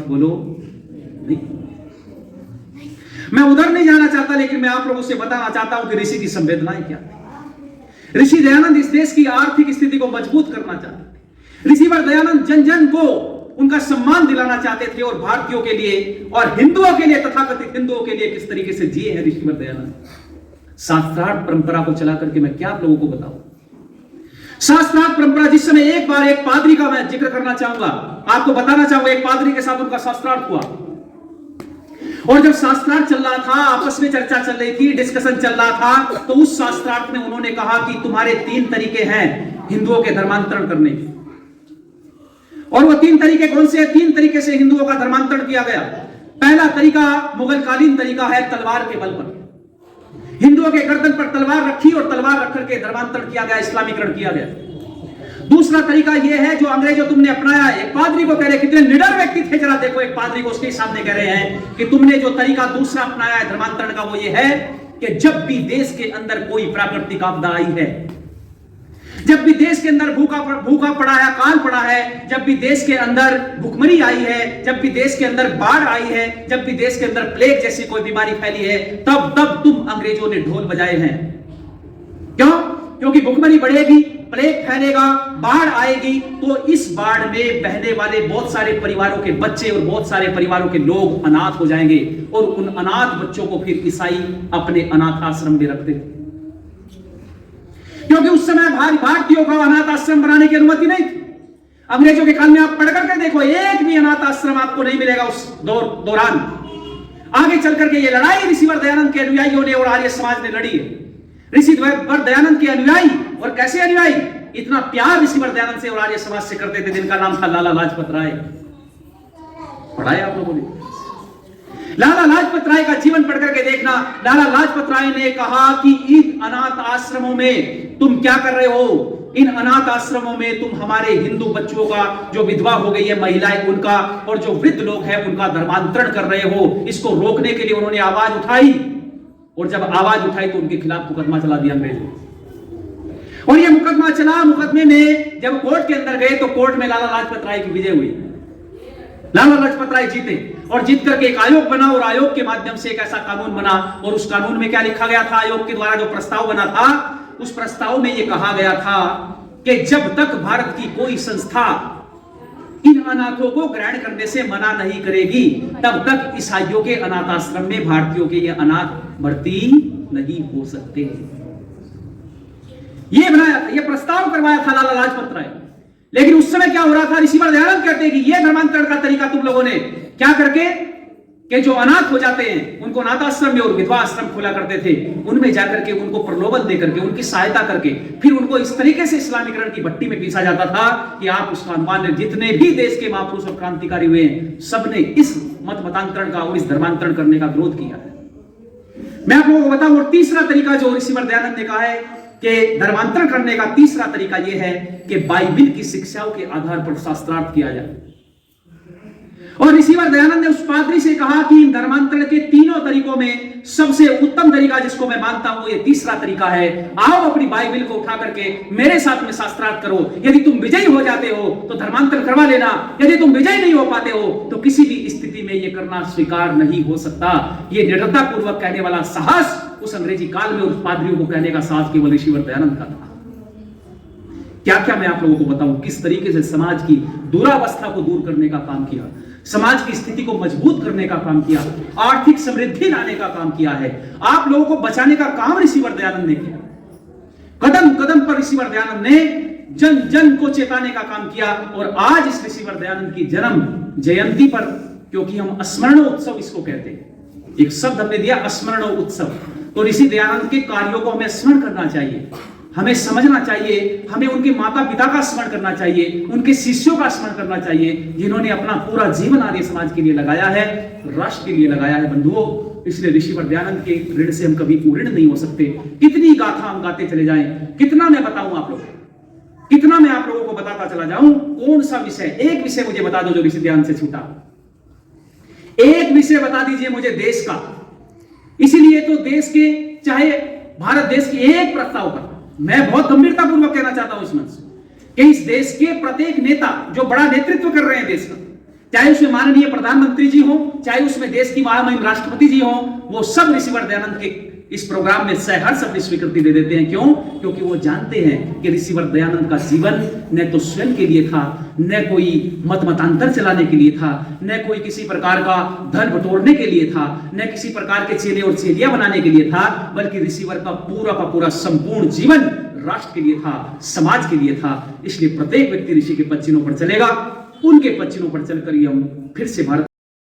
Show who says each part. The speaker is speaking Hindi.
Speaker 1: बोलो नहीं। मैं उधर नहीं जाना चाहता, लेकिन मैं आप लोगों से बताना चाहता हूं कि ऋषि की संवेदनाएं क्या है। ऋषि दयानंद इस देश की आर्थिक स्थिति को मजबूत करना चाहते। ऋषिवर दयानंद जन जन को उनका सम्मान दिलाना चाहते थे, और भारतीयों के लिए और हिंदुओं के लिए, तथाकथित हिंदुओं के लिए किस तरीके से जिए हैं ऋषिवर दयानंद। शास्त्रार्थ परंपरा को चला करके मैं क्या आप लोगों को बताऊं। शास्त्रार्थ परंपरा, जिस समय एक बार एक पादरी का मैं जिक्र करना चाहूंगा, आपको बताना चाहूंगा, एक पादरी के साथ उनका शास्त्रार्थ हुआ, और जब शास्त्रार्थ चल रहा था, आपस में चर्चा चल रही थी, डिस्कशन चल रहा था, तो उस शास्त्रार्थ में उन्होंने कहा कि तुम्हारे 3 तरीके हैं हिंदुओं के धर्मांतरण करने के। और वो 3 तरीके कौन से हैं? 3 तरीके से हिंदुओं का धर्मांतरण किया गया। पहला तरीका मुगल कालीन तरीका है, तलवार के बल पर हिंदुओं के गर्दन पर तलवार रखी और तलवार रख करके धर्मांतरण किया गया, इस्लामीकरण किया गया। दूसरा तरीका यह है जो अंग्रेजों तुमने अपनाया है। एक पादरी को कह रहे, कितने निडर व्यक्ति थे, जरा देखो, एक पादरी को उसके सामने कह रहे हैं कि तुमने जो तरीका दूसरा अपनाया है धर्मांतरण का, वो ये है कि जब भी देश के अंदर कोई प्राकृतिक आपदा आई है, जब भी देश के अंदर भूखा पड़ा है, अकाल पड़ा है, जब भी देश के अंदर भुखमरी आई है, जब भी देश के अंदर बाढ़ आई है, जब भी देश के अंदर प्लेग जैसी कोई बीमारी फैली है, तब तब तुम अंग्रेजों ने ढोल बजाए हैं। क्यों? क्योंकि भुखमरी बढ़ेगी, प्लेग फैलेगा, बाढ़ आएगी, तो इस बाढ़ में बहने वाले बहुत सारे परिवारों के बच्चे और बहुत सारे परिवारों के लोग अनाथ हो जाएंगे, और उन अनाथ बच्चों को फिर ईसाई अपने अनाथ आश्रम में रखते थे। क्योंकि उस समय भारतीयों का अनाथ आश्रम बनाने की अनुमति नहीं थी। अंग्रेजों के काल में आप पढ़ करके देखो, एक भी अनाथ आश्रम आपको नहीं मिलेगा उस दौरान। आगे चल करके ये लड़ाई ऋषिवर दयानंद के अनुयायियों ने और आर्य समाज ने लड़ी है। ऋषिवर दयानंद के अनुयायी, और कैसे अनुयायी, इतना प्यार ऋषिवर दयानंद से और आर्य समाज से करते थे, जिनका नाम था लाला लाजपत राय। पढ़ाया आप लोगों ने? लाला लाजपत राय का जीवन पढ़ करके देखना। लाला लाजपत राय ने कहा कि इन अनाथ आश्रमों में तुम क्या कर रहे हो? इन अनाथ आश्रमों में तुम हमारे हिंदू बच्चों का, जो विधवा हो गई है महिलाएं उनका, और जो वृद्ध लोग हैं उनका धर्मांतरण कर रहे हो। इसको रोकने के लिए उन्होंने आवाज उठाई, और जब आवाज उठाई तो उनके खिलाफ मुकदमा चला दिया अंग्रेजों। और यह मुकदमा चला, मुकदमे में जब कोर्ट के अंदर गए तो कोर्ट में लाला लाजपत राय की विजय हुई। लाला लाजपत राय जीते, और जीत करके एक आयोग बना, और आयोग के माध्यम से एक ऐसा कानून बना, और उस कानून में क्या लिखा गया था? आयोग के द्वारा जो प्रस्ताव बना था, उस प्रस्ताव में यह कहा गया था कि जब तक भारत की कोई संस्था इन अनाथों को ग्रहण करने से मना नहीं करेगी, तब तक ईसाइयों के अनाथ आश्रम में भारतीयों के ये अनाथ भर्ती नहीं हो सकते। ये बनाया था, ये प्रस्ताव करवाया था लाला लाजपत राय। लेकिन उस समय क्या हो रहा था? ऋषिवर दयानंद कहते हैं कि यह धर्मांतरण का तरीका तुम लोगों ने क्या करके, कि जो अनाथ हो जाते हैं उनको अनाथ आश्रम में और विधवा आश्रम खोला करते थे, उनमें जाकर के उनको प्रलोभन देकर के, उनकी सहायता करके, फिर उनको इस तरीके से इस्लामीकरण की भट्टी में पीसा जाता था कि आप उसका अनुमान ने, जितने भी देश के महापुरुष और क्रांतिकारी हुए हैं, सबने इस मत मतांतरण का और इस धर्मांतरण करने का विरोध किया है। मैं आप लोगों को बताऊं, और तीसरा तरीका जो ऋषिवर दयानंद ने कहा है कि धर्मांतरण करने का तीसरा तरीका यह है कि बाइबिल की शिक्षाओं के आधार पर शास्त्रार्थ किया जाए। और ऋषिवर दयानंद ने उस पादरी से कहा कि इन धर्मांतरण के तीनों तरीकों में सबसे उत्तम तरीका जिसको मैं मानता हूं, ये तीसरा तरीका है। आओ अपनी बाइबिल को उठा करके मेरे साथ में शास्त्रार्थ करो। यदि तुम विजयी हो जाते हो तो धर्मांतरण करवा लेना, यदि तुम विजयी नहीं हो पाते हो तो किसी भी स्थिति में यह करना स्वीकार नहीं हो सकता। ये निडरता पूर्वक कहने वाला साहस उस अंग्रेजी काल में उस पादरियों को कहने का साहस केवल ऋषिवर दयानंद का था। क्या क्या मैं आप लोगों को बताऊं, किस तरीके से समाज की दुरावस्था को दूर करने का काम किया, समाज की स्थिति को मजबूत करने का काम किया, आर्थिक समृद्धि लाने का काम किया है, आप लोगों को बचाने का काम ऋषिवर दयानंद ने किया। कदम कदम पर ऋषिवर दयानंद ने जन जन को चेताने का काम किया। और आज इस ऋषिवर दयानंद की जन्म जयंती पर, क्योंकि हम स्मरण उत्सव इसको कहते हैं, एक शब्द हमने दिया स्मरण उत्सव, तो ऋषि दयानंद के कार्यों को हमें स्मरण करना चाहिए, हमें समझना चाहिए, हमें उनके माता पिता का स्मरण करना चाहिए, उनके शिष्यों का स्मरण करना चाहिए, जिन्होंने अपना पूरा जीवन आर्य समाज के लिए लगाया है, राष्ट्र के लिए लगाया है। बंधुओं, इसलिए ऋषिवर दयानंद के ऋण से हम कभी ऋण नहीं हो सकते। कितनी गाथा हम गाते चले जाएं, कितना मैं बताऊं आप लोग, कितना मैं आप लोगों को बताता चला जाऊं। कौन सा विषय, एक विषय मुझे बता दो जो ऋषि ध्यान से छूटा, एक विषय बता दीजिए मुझे देश का। इसीलिए तो देश के, चाहे भारत देश की एक प्रस्ताव पर मैं बहुत गंभीरता पूर्वक कहना चाहता हूं इस मंच कि इस देश के प्रत्येक नेता जो बड़ा नेतृत्व कर रहे हैं देश का, चाहे उसमें माननीय प्रधानमंत्री जी हो, चाहे उसमें देश की महामहिम राष्ट्रपति जी हो, वो सब ऋषिवर दयानंद के इस प्रोग्राम में सहर्ष अपनी स्वीकृति दे देते हैं। क्यों? क्योंकि वो जानते हैं कि ऋषिवर दयानंद का जीवन न तो स्वयं के लिए था, न कोई मतांतर चलाने के लिए था, न कोई किसी प्रकार का धन बटोरने के लिए था, न किसी प्रकार के चेले और चेलियां बनाने के लिए था, बल्कि ऋषिवर का पूरा संपूर्ण जीवन राष्ट्र के लिए था, समाज के लिए था। इसलिए प्रत्येक व्यक्ति ऋषि के पद चिन्हों पर चलेगा। उनके पद चिन्हों पर चलकर ही हम फिर से भारत